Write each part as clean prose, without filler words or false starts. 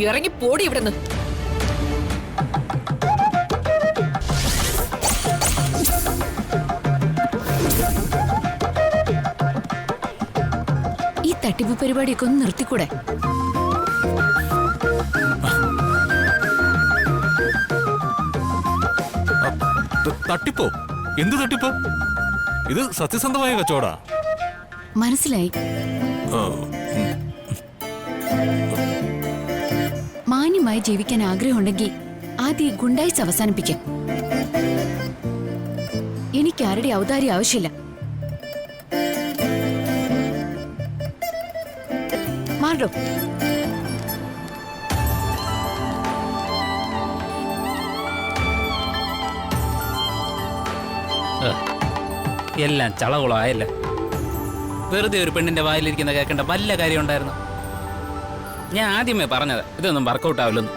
ഇറങ്ങി പോടി ഇവിടുന്ന്. ഈ തട്ടിപ്പ് പരിപാടിയൊക്കെ ഒന്ന് നിർത്തിക്കൂടെ? തട്ടിപ്പോ? എന്ത് തട്ടിപ്പോ? ഇത് സത്യസന്ധമായ കച്ചവടാ. മനസ്സിലായി. മാന്യമായി ജീവിക്കാൻ ആഗ്രഹമുണ്ടെങ്കിൽ ആദ്യം ഗുണ്ടായിസ് അവസാനിപ്പിക്കാം. എനിക്ക് ആരുടെ ഔദാര്യം ആവശ്യമില്ല. മാറോ. എല്ലാം ചളകുളമായല്ല. വെറുതെ ഒരു പെണ്ണിന്റെ വായിലിരിക്കുന്ന കേൾക്കേണ്ട വല്ല കാര്യം ഉണ്ടായിരുന്നു? ഞാൻ ആദ്യമേ പറഞ്ഞത് ഇതൊന്നും വർക്കൗട്ട് ആവില്ലെന്ന്.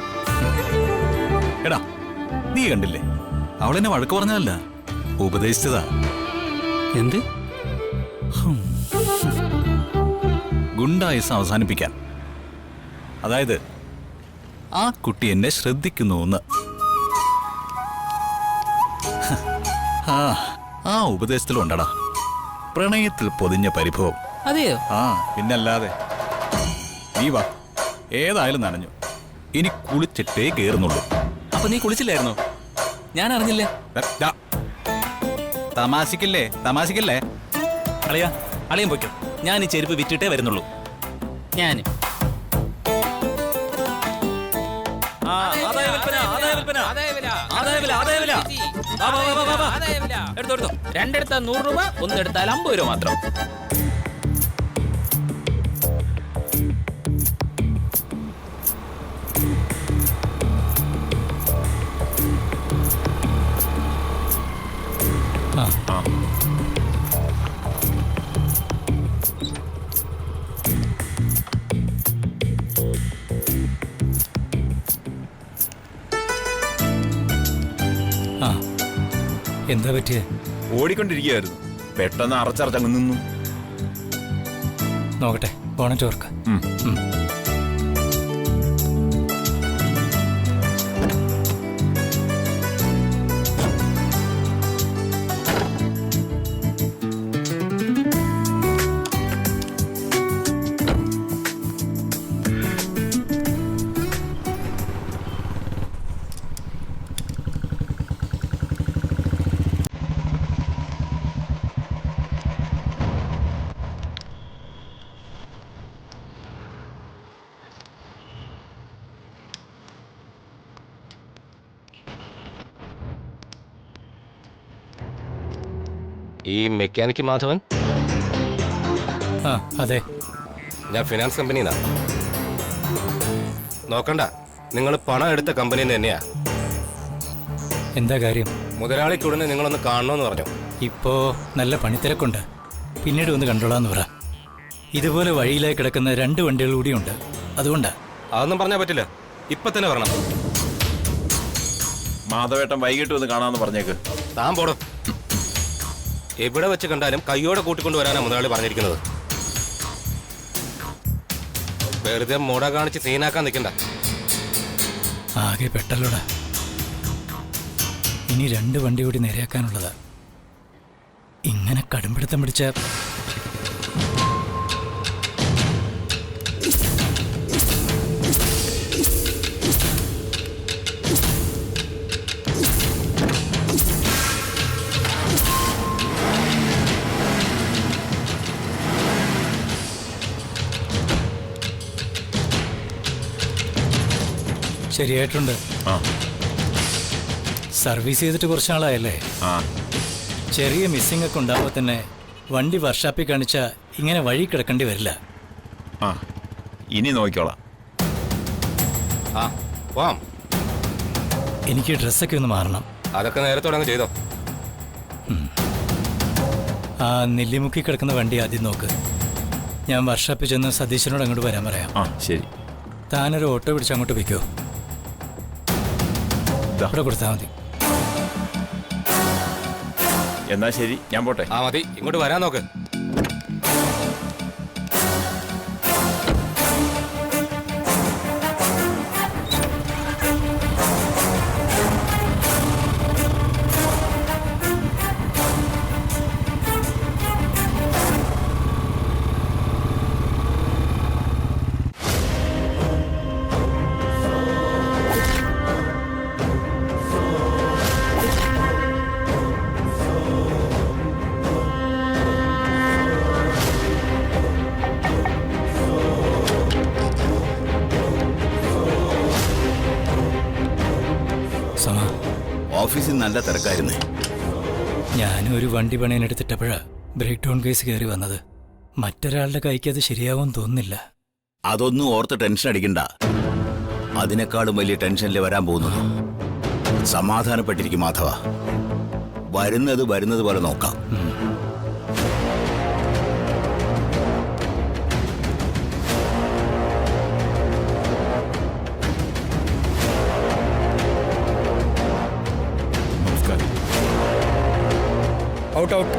എടാ, നീ കണ്ടില്ലേ, അവളെന്നെ വഴക്ക് പറഞ്ഞതല്ല, ഉപദേശിച്ചതാ. എന്ത്? ഗുണ്ടായുസം അവസാനിപ്പിക്കാൻ. അതായത് ആ കുട്ടി എന്നെ ശ്രദ്ധിക്കുന്നു. ആ ഉപദേശത്തിലുണ്ടടാ പ്രണയത്തിൽ പൊതിഞ്ഞ പരിഭവം. അതെയോ? പിന്നല്ലാതെ. നീ വാ, ഏതായാലും നനഞ്ഞു, ഇനി കുളിച്ചിട്ടേ കേറുന്നുള്ളൂ. അപ്പൊ നീ കുളിച്ചില്ലായിരുന്നോ? ഞാൻ അറിഞ്ഞില്ല. തമാശിക്കല്ലേ തമാശിക്കല്ലേ. അളിയൻ പോയിക്കോ, ഞാൻ ഈ ചെരുപ്പ് വിറ്റിട്ടേ വരുന്നുള്ളൂ. ഞാൻ എടുത്തോ. രണ്ടെടുത്താൽ 100 രൂപ, ഒന്നെടുത്താൽ 50 രൂപ മാത്രം. എന്താ പറ്റിയേ? ഓടിക്കൊണ്ടിരിക്കുകയായിരുന്നു, പെട്ടെന്ന് അറച്ചറച്ചങ്ങ് നിന്നു. നോക്കട്ടെ, ബോണറ്റ് ഓർക്ക. ഈ മെക്കാനിക് മാധവൻ? അതെ, ഞാൻ ഫിനാൻസ് കമ്പനിന്നാ. നോക്കണ്ട, നിങ്ങൾ പണം എടുത്ത കമ്പനി തന്നെയാ. എന്താ കാര്യം? മുതലാളിക്കുടനെ നിങ്ങളൊന്ന് കാണണമെന്ന് പറഞ്ഞു. ഇപ്പോ നല്ല പണിത്തിരക്കുണ്ട്, പിന്നീട് ഒന്ന് കണ്ടോളാന്ന് പറ. ഇതുപോലെ വഴിയിലായി കിടക്കുന്ന 2 വണ്ടികൾ കൂടിയുണ്ട്, അതുകൊണ്ടാ. അതൊന്നും പറഞ്ഞാൽ പറ്റില്ല, ഇപ്പൊ തന്നെ വരണം. മാധവേട്ടൻ വൈകിട്ട് വന്ന് കാണാമെന്ന് പറഞ്ഞേക്ക്. താൻ പോടും. എവിടെ വെച്ച് കണ്ടാലും കയ്യോടെ കൂട്ടിക്കൊണ്ട് വരാനാണ് മുതലാളി പറഞ്ഞിരിക്കുന്നത്. വെറുതെ മുട കാണിച്ച് സീനാക്കാൻ നിൽക്കണ്ട. ആകെ പെട്ടല്ലോടാ. ഇനി 2 വണ്ടി കൂടി നേരെയാക്കാനുള്ളതാ. ഇങ്ങനെ കടുംപിടുത്തം പിടിച്ച ശരിയായിട്ടുണ്ട്. സർവീസ് ചെയ്തിട്ട് കുറച്ച് നാളായല്ലേ? ചെറിയ മിസ്സിംഗ് ഒക്കെ ഉണ്ടാവുമ്പോൾ തന്നെ വണ്ടി വർക്ക്ഷോപ്പിൽ കാണിച്ചാൽ ഇങ്ങനെ വഴി കിടക്കേണ്ടി വരില്ല. ഇനി നോക്കിക്കോളാം. എനിക്ക് ഡ്രസ്സൊക്കെ ഒന്ന് മാറണം. അതൊക്കെ നേരത്തോടെ അങ്ങ് ചെയ്തോ. ആ നെല്ലിമുക്കി കിടക്കുന്ന വണ്ടി ആദ്യം നോക്ക്. ഞാൻ വർക്ക്ഷോപ്പിൽ ചെന്ന് സതീശനോട് അങ്ങോട്ട് വരാൻ പറയാം. ശരി. താനൊരു ഓട്ടോ പിടിച്ച് അങ്ങോട്ട് വയ്ക്കോ. ഇവിടെ കൊടുത്താൽ മതി. എന്നാ ശരി, ഞാൻ പോട്ടെ. മതി, ഇങ്ങോട്ട് വരാൻ നോക്ക്. ഓഫീസിൽ നല്ല തിരക്കായിരുന്നേ. ഞാനും ഒരു വണ്ടി പണയനെടുത്തിട്ടപ്പോഴാ ബ്രേക്ക് ഡൗൺ കേസ് കയറി വന്നത്. മറ്റൊരാളുടെ കൈക്ക് അത് ശരിയാവും തോന്നുന്നില്ല. അതൊന്നും ഓർത്ത് ടെൻഷൻ അടിക്കണ്ട. അതിനേക്കാളും വലിയ ടെൻഷനിൽ വരാൻ പോകുന്നത്. സമാധാനപ്പെട്ടിരിക്കും മാധവ. വരുന്നത് പോലെ നോക്കാം. Out out.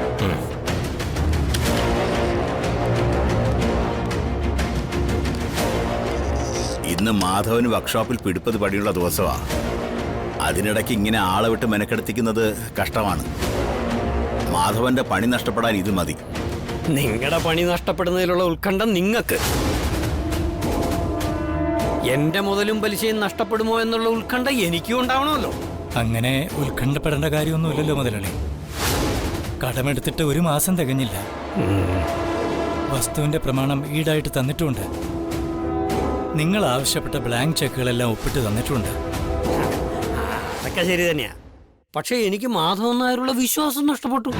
ഇന്ന് മാധവന് വർക്ക്ഷോപ്പിൽ പിടിപ്പത് പടിയുള്ള ദിവസമാണ്. അതിനിടയ്ക്ക് ഇങ്ങനെ ആളെ വിട്ട് മെനക്കെടുത്തിക്കുന്നത് കഷ്ടമാണ്. മാധവന്റെ പണി നഷ്ടപ്പെടാൻ ഇത് മതി. നിങ്ങളുടെ പണി നഷ്ടപ്പെടുന്നതിലുള്ള ഉത്കണ്ഠ നിങ്ങൾക്ക്, എന്റെ മുതലും പലിശയും നഷ്ടപ്പെടുമോ എന്നുള്ള ഉത്കണ്ഠ എനിക്കും ഉണ്ടാവണമല്ലോ. അങ്ങനെ ഉത്കണ്ഠപ്പെടേണ്ട കാര്യമൊന്നുമില്ലല്ലോ മുതലാളി. കടമെടുത്തിട്ട് 1 മാസം തികഞ്ഞില്ല. വസ്തുവിന്റെ പ്രമാണം ഈടായിട്ട് തന്നിട്ടുണ്ട്. നിങ്ങൾ ആവശ്യപ്പെട്ട ബ്ലാങ്ക് ചെക്കുകളെല്ലാം ഒപ്പിട്ട് തന്നിട്ടുണ്ട്. അതൊക്കെ ശരി തന്നെയാ. പക്ഷെ എനിക്ക് മാധവൻ നായരുള്ള വിശ്വാസം നഷ്ടപ്പെട്ടു.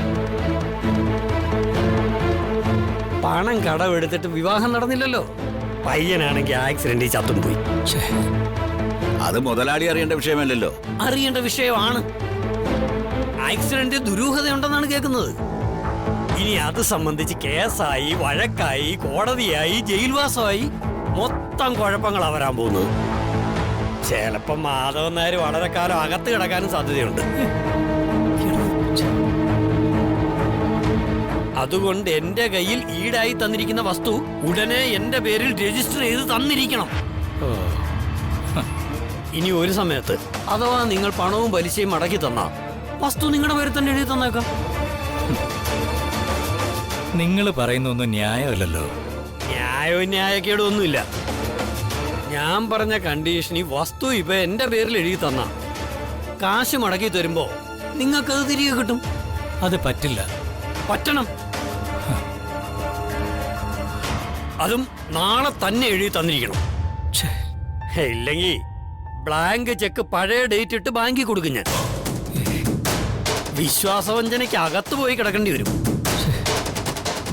പണം കടമെടുത്തിട്ട് വിവാഹം നടന്നില്ലല്ലോ. പയ്യനാണെങ്കിൽ ആക്സിഡന്റിൽ ചത്തും പോയി. അത് മുതലാളി അറിയേണ്ട വിഷയമല്ലല്ലോ. അറിയേണ്ട വിഷയമാണ്. ആക്സിഡന്റ് ദുരൂഹതയുണ്ടെന്നാണ് കേൾക്കുന്നത്. ഇനി അത് സംബന്ധിച്ച് കേസായി, വഴക്കായി, കോടതിയായി, ജയിൽവാസമായി, മൊത്തം കുഴപ്പങ്ങളാ വരാൻ പോകുന്നത്. ചിലപ്പം മാധവൻ നായർ വളരെ കാലം അകത്ത് കിടക്കാനും സാധ്യതയുണ്ട്. അതുകൊണ്ട് എന്റെ കയ്യിൽ ഈടായി തന്നിരിക്കുന്ന വസ്തു ഉടനെ എന്റെ പേരിൽ രജിസ്റ്റർ ചെയ്ത് തന്നിരിക്കണം. ഇനി ഒരു സമയത്ത് അഥവാ നിങ്ങൾ പണവും പലിശയും മടക്കി തന്നാ വസ്തു നിങ്ങളുടെ പേരിൽ തന്നെ എഴുതി തന്നേക്കാം. നിങ്ങൾ പറയുന്നൊന്നും ന്യായമല്ലല്ലോ. ന്യായവും ന്യായക്കേടും ഒന്നുമില്ല. ഞാൻ പറഞ്ഞ കണ്ടീഷനി വസ്തു ഇപ്പൊ എന്റെ പേരിൽ എഴുതി തന്ന കാശ് മടക്കി തരുമ്പോ നിങ്ങൾക്കത് തിരികെ കിട്ടും. അത് പറ്റില്ല. പറ്റണം. അതും നാളെ തന്നെ എഴുതി തന്നിരിക്കണം. ഇല്ലെങ്കിൽ ബ്ലാങ്ക് ചെക്ക് പഴയ ഡേറ്റ് ഇട്ട് ബാങ്കിൽ കൊടുക്കും ഞാൻ. വിശ്വാസവഞ്ചനയ്ക്ക് അകത്ത് പോയി കിടക്കേണ്ടി വരും.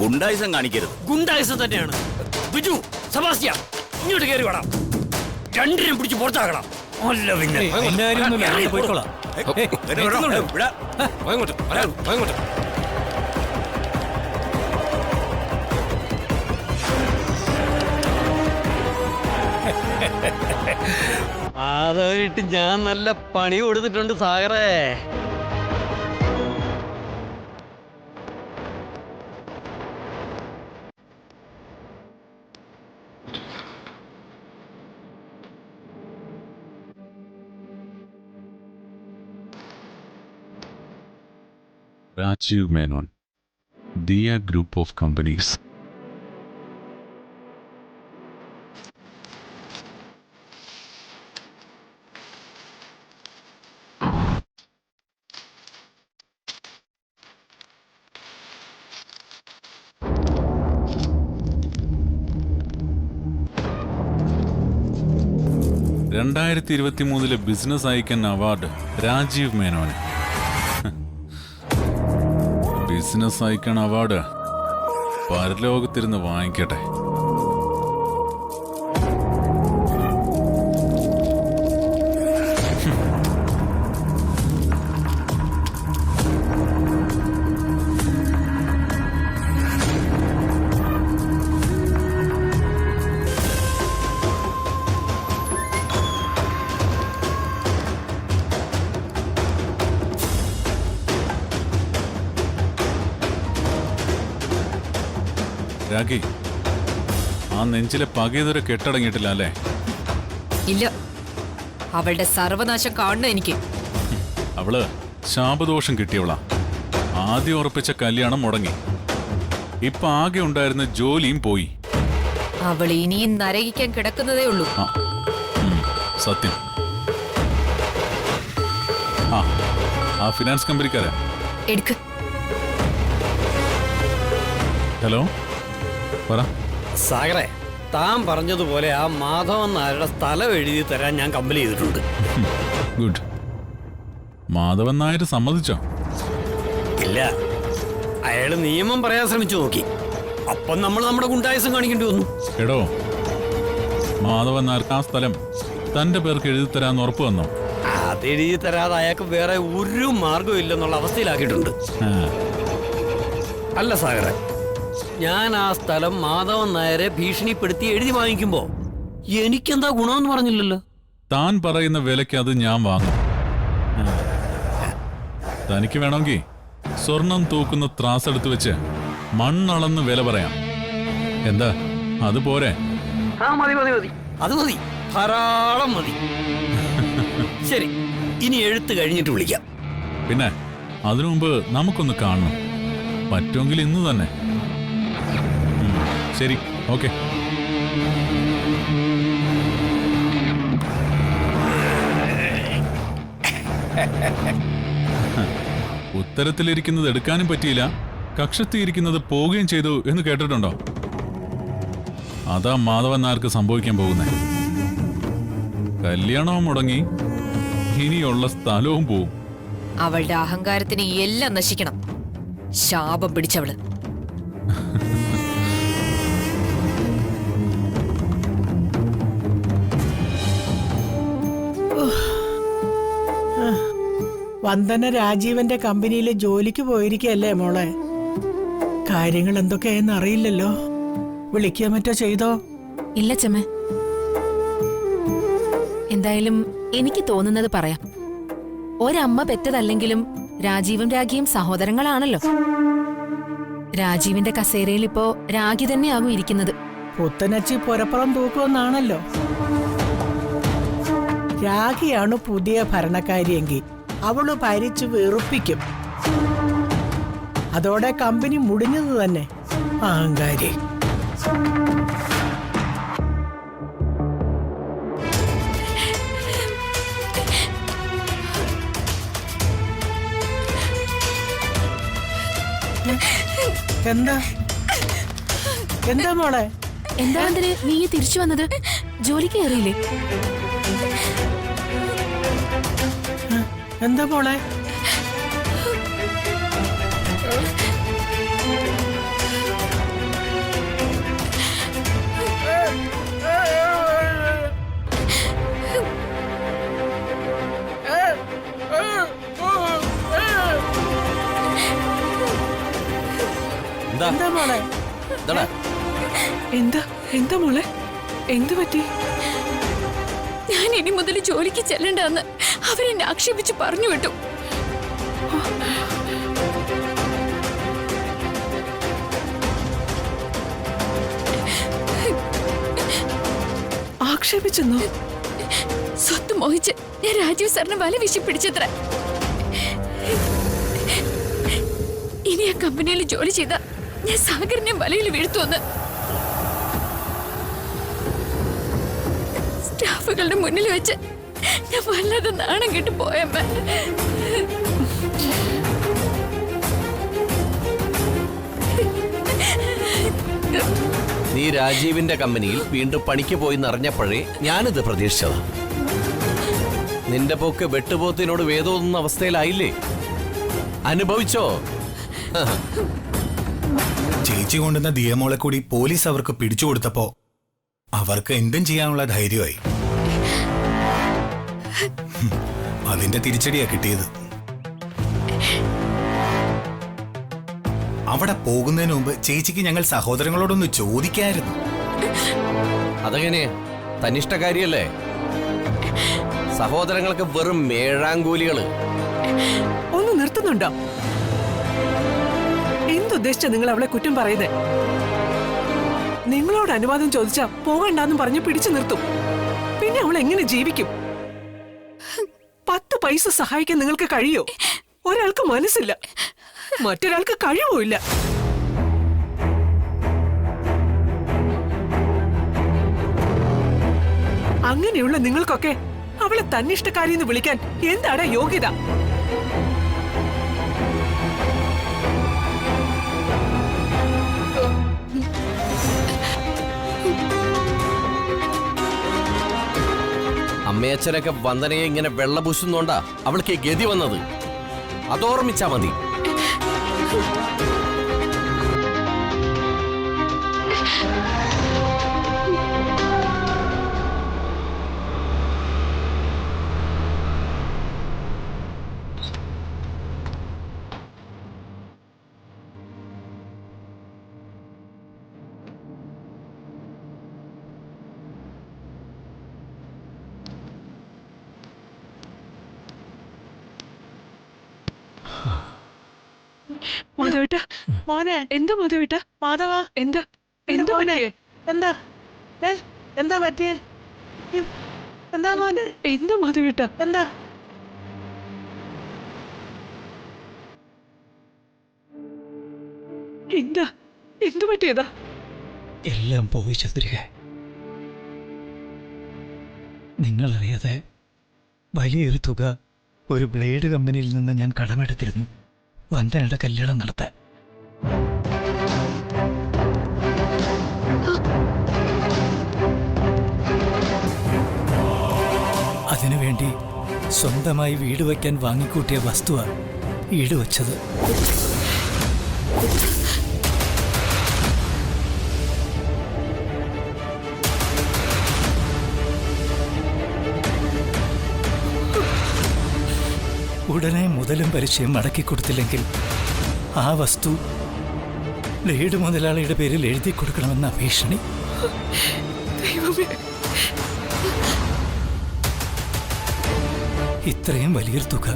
ഗുണ്ടായിസം കാണിക്കരുത്. ഗുണ്ടായിസം തന്നെയാണ്. ബിജു, സെബാസ്റ്റ്യ, ഇങ്ങോട്ട് കയറി വേണം. രണ്ടിനും പിടിച്ച് പുറത്താക്കണം. അല്ല പിന്നെ എന്റെ കാര്യമൊന്നുമില്ല, ഞാൻ പോയിക്കോളാം. അതായിട്ട് ഞാൻ നല്ല പണി കൊടുത്തിട്ടുണ്ട് സാഗറേ. Rajiv Menon, Dia Group of Companies. ലെ ബിസിനസ് ഐക്കൺ അവാർഡ് രാജീവ് മേനോന്. ബിസിനസ് ഐക്കൺ അവാർഡ് പരലോകത്തിരുന്ന് വാങ്ങിക്കട്ടെ. രാഗി, ആ നെഞ്ചിലെ പകയതൊരു കെട്ടടങ്ങിയിട്ടില്ല അല്ലേ? ഇല്ല, അവളുടെ സർവനാശം കാണണം എനിക്ക്. അവള് ശാപദോഷം കിട്ടിയവളാ. ആദ്യം ഉറപ്പിച്ച കല്യാണം മുടങ്ങി. ഇപ്പൊ ആകെ ഉണ്ടായിരുന്ന ജോലിയും പോയി. അവൾ ഇനിയും നരകിക്കാൻ കിടക്കുന്നതേ ഉള്ളൂ. സത്യം. ആ ഫിനാൻസ് കമ്പനിക്കാരാ. എടുക്ക്. ഹലോ, പറ. സാഗറെ, താൻ പറഞ്ഞതുപോലെ ആ മാധവൻ നായരുടെ സ്ഥലം എഴുതി തരാൻ ഞാൻ കമ്പനി ചെയ്തിട്ടുണ്ട്. ഗുഡ്. മാധവൻ നായർ സമ്മതിച്ചോ? ഇല്ല, അയാള് നിയമം പറയാൻ ശ്രമിച്ചു നോക്കി. അപ്പം നമ്മൾ നമ്മുടെ ഗുണ്ടായസം കാണിക്കേണ്ടി വന്നു. എടോ, മാധവൻ നായർക്ക് ആ സ്ഥലം തന്റെ പേർക്ക് എഴുതി തരാന്ന് ഉറപ്പ് വന്നോ? അതെഴുതി തരാതെ അയാൾക്ക് വേറെ ഒരു മാർഗവും ഇല്ലെന്നുള്ള അവസ്ഥയിലാക്കിയിട്ടുണ്ട്. അല്ല സാഗറെ, ഞാൻ ആ സ്ഥലം മാധവൻ നായരെ ഭീഷണിപ്പെടുത്തി എഴുതി വാങ്ങിക്കുമ്പോ എനിക്കെന്താ ഗുണമെന്ന് പറഞ്ഞില്ലല്ലോ. താൻ പറയുന്ന വിലയ്ക്ക് അത് ഞാൻ വാങ്ങും. തനിക്ക് വേണമെങ്കിൽ സ്വർണം തൂക്കുന്ന ത്രാസെടുത്ത് വെച്ച് മണ്ണളന്ന് വില പറയാം. എന്താ, അത് പോരെ? മതി മതി മതി, അത് മതി, ധാരാളം മതി. ശരി, ഇനി എഴുത്ത് കഴിഞ്ഞിട്ട് വിളിക്കാം. പിന്നെ അതിനു മുമ്പ് നമുക്കൊന്ന് കാണണം. പറ്റുമെങ്കിൽ ഇന്ന് തന്നെ. ശരി, ഓക്കെ. ഉത്തരത്തിലിരിക്കുന്നത് എടുക്കാനും പറ്റിയില്ല, കക്ഷത്തിയിരിക്കുന്നത് പോവുകയും ചെയ്തു എന്ന് കേട്ടിട്ടുണ്ടോ? അതാ മാധവൻ നായർക്ക് സംഭവിക്കാൻ പോകുന്നേ. കല്യാണവും മുടങ്ങി, ഇനിയുള്ള സ്ഥലവും പോവും. അവളുടെ അഹങ്കാരത്തിന് എല്ലാം നശിക്കണം. ശാപം പിടിച്ചവള്. വന്ദന രാജീവന്റെ കമ്പനിയിൽ ജോലിക്ക് പോയിരിക്കല്ലേ മോളെ? കാര്യങ്ങൾ എന്തൊക്കെയായെന്ന് അറിയില്ലല്ലോ. വിളിക്കുക മറ്റോ ചെയ്തോ? ഇല്ല ചമ്മ. എന്തായാലും എനിക്ക് തോന്നുന്നത് പറയാം. ഒരമ്മ പെറ്റതല്ലെങ്കിലും രാജീവും രാഖിയും സഹോദരങ്ങളാണല്ലോ. രാജീവിന്റെ കസേരയിൽ ഇപ്പോ രാഖി തന്നെയാകും ഇരിക്കുന്നത്. പുത്തനച്ചി പുരപ്പുറം തൂക്കുമെന്നാണല്ലോ. രാഖിയാണ് പുതിയ ഭരണക്കാരിയെങ്കിൽ അവള് ഭരിച്ചു വെറുപ്പിക്കും. അതോടെ കമ്പനി മുടിഞ്ഞത് തന്നെ. അഹങ്കാരി. എന്താ എന്താ മോളെ? എന്താ നീ തിരിച്ചു വന്നത്? ജോലിക്ക് കയറിയില്ലേ? എന്താ മോളെ? എന്താ മോളെ? എന്താ എന്താ മോളെ? എന്തു പറ്റി? ഞാൻ ഇനി മുതൽ ജോലിക്ക് ചെല്ലണ്ടെന്ന് അവരെന്നെ ആക്ഷേപിച്ച് പറഞ്ഞു വിട്ടു. ആക്ഷേപിച്ചെന്നോ? സ്വത്ത് മോഹിച്ച് ഞാൻ രാജീവ് സാറിന് വല വീശി പിടിച്ചത്ര. ഇനി ആ കമ്പനിയിൽ ജോലി ചെയ്ത ഞാൻ സാഗറിനെ വലയിൽ വീഴ്ത്തുവന്ന് സ്റ്റാഫുകളുടെ മുന്നിൽ വെച്ച് ഞാൻ വല്ലാതെ നാണം കെട്ട് പോയമ്മ. നീ രാജീവിന്റെ കമ്പനിയിൽ വീണ്ടും പണിക്ക് പോയി എന്നറിഞ്ഞപ്പോഴേ ഞാനിത് പ്രതീക്ഷിച്ചതാ. നിന്റെ പോക്ക് വെട്ടുപോത്തിനോട് വേദോന്നുന്ന അവസ്ഥയിലായില്ലേ? അനുഭവിച്ചോ? ചേച്ചി കൊണ്ടുവന്ന ദിയമോളെ കൂടി പോലീസ് അവർക്ക് പിടിച്ചു കൊടുത്തപ്പോ അവർക്ക് എന്തും ചെയ്യാനുള്ള ധൈര്യമായി. അതിന്റെ തിരിച്ചടിയാ കിട്ടിയത്. അവിടെ പോകുന്നതിന് മുമ്പ് ചേച്ചിക്ക് ഞങ്ങൾ സഹോദരങ്ങളോടൊന്ന് ചോദിക്കായിരുന്നു. അതെങ്ങനെ? തനിഷ്ടക്കാരിയല്ലേ? സഹോദരങ്ങൾക്ക് വെറും മേഴാങ്കൂലികള്. ഒന്ന് നിർത്തുന്നുണ്ടോ? എന്തുദ്ദേശിച്ച നിങ്ങൾ അവളെ കുറ്റം പറയുന്നേ? നിങ്ങളോട് അനുവാദം ചോദിച്ചാ പോകണ്ടെന്നും പറഞ്ഞ് പിടിച്ചു നിർത്തും. പിന്നെ അവൾ എങ്ങനെ ജീവിക്കും? 10 പൈസ സഹായിക്കാൻ നിങ്ങൾക്ക് കഴിയോ? ഒരാൾക്ക് മനസ്സില്ല, മറ്റൊരാൾക്ക് കഴിവുമില്ല. അങ്ങനെയുള്ള നിങ്ങൾക്കൊക്കെ അവളെ തന്നിഷ്ടക്കാരിന്ന് വിളിക്കാൻ എന്താണ് യോഗ്യത? അമ്മയെ അച്ഛനൊക്കെ വന്ദനയെ ഇങ്ങനെ വെള്ളപൂശുന്നോണ്ടാ അവൾക്ക് ഈ ഗതി വന്നത്. അതോർമ്മിച്ചാ മതി. മാധവേട്ട മോനെ എന്താ മാധവേട്ട? മാധവ എന്താ എന്താ മോനെ? എന്താ എന്താ പറ്റിയ? എന്താ മോനെ? എന്താ മാധവേട്ട? എന്താ എന്താ എന്തു പറ്റിയതാ? എല്ലാം പോയി ചതുരിക. നിങ്ങളറിയാതെ വലിയൊരു തുക ഒരു ബ്ലേഡ് കമ്പനിയിൽ നിന്ന് ഞാൻ കടമെടുത്തിരുന്നു വന്ദനയുടെ കല്യാണം നടത്താൻ. അതിനുവേണ്ടി സ്വന്തമായി വീട് വയ്ക്കാൻ വാങ്ങിക്കൂട്ടിയ വസ്തുവാണ് ഈടുവച്ചത്. ഉടനെ മുതലും പലിശയും മടക്കി കൊടുത്തില്ലെങ്കിൽ ആ വസ്തു ബ്ലേഡ് മുതലാളിയുടെ പേരിൽ എഴുതി കൊടുക്കണമെന്ന ഭീഷണി. ഇത്രയും വലിയൊരു തുക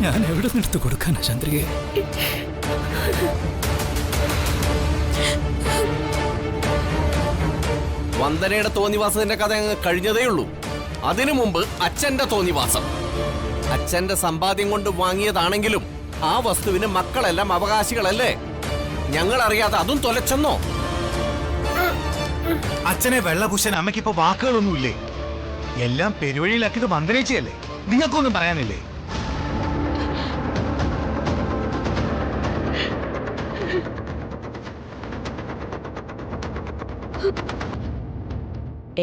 ഞാൻ എവിടെ നിന്നെടുത്ത് കൊടുക്കാനാ ചന്ദ്രികയെ? വന്ദനയുടെ തോന്നിവാസത്തിന്റെ കഥ അങ്ങ് കഴിഞ്ഞതേ ഉള്ളൂ. അതിനു മുമ്പ് അച്ഛന്റെ തോന്നിവാസം. അച്ഛന്റെ സമ്പാദ്യം കൊണ്ട് വാങ്ങിയതാണെങ്കിലും ആ വസ്തുവിന് മക്കളെല്ലാം അവകാശികളല്ലേ? ഞങ്ങൾ അറിയാതെ അതും തൊലച്ചെന്നോ? അച്ഛനെ വെള്ളപൂശാൻ അമ്മയ്ക്കിപ്പോ വാക്കുകളൊന്നുമില്ലേ? എല്ലാം പെരുവഴിയിലാക്കിയത് വന്ദനേച്ചിയല്ലേ? നിങ്ങൾക്കൊന്നും പറയാനില്ലേ?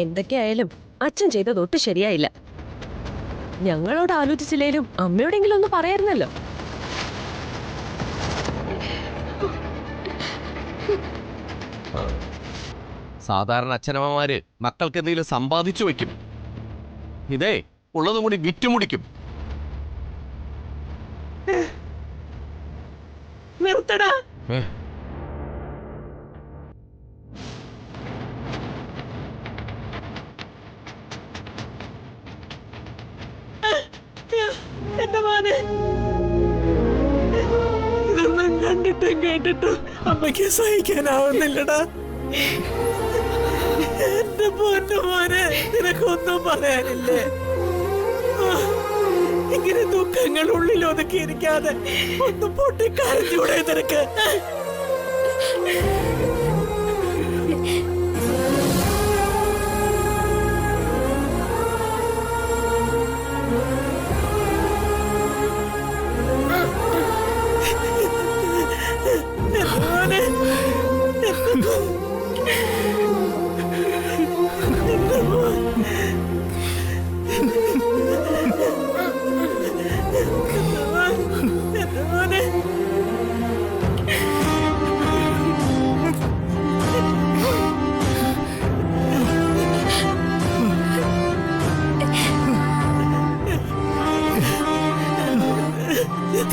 എന്തൊക്കെയായാലും അച്ഛൻ ചെയ്തത് ഒട്ടും ശരിയായില്ല. ഞങ്ങളോട് ആലോചിച്ചില്ലേലും അമ്മയോടെങ്കിലും ഒന്ന് പറയായിരുന്നല്ലോ. സാധാരണ അച്ഛനമ്മമാര് മക്കൾക്ക് എന്തെങ്കിലും സമ്പാദിച്ചു വെക്കും. ഇതേ ഉള്ളതും കൂടി വിറ്റുമുടിക്കും. നിർത്തടാ. എന്റെ മോനെ ഇതൊന്നും കണ്ടിട്ടും കേട്ടിട്ടും അമ്മയ്ക്ക് സഹിക്കാനാവുന്നില്ലടാ. എന്റെ പൊന്നു മോനെ, നിനക്കൊന്നും പറയാനില്ലേ? ഇങ്ങനെ ദുഃഖങ്ങൾ ഉള്ളിൽ ഒതുക്കിയിരിക്കാതെ ഒന്ന് പൊട്ടിക്കരഞ്ഞൂടെ നിനക്ക്?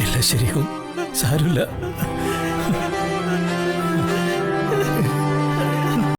എല്ലാം ശരിയാവും, സാരമില്ല.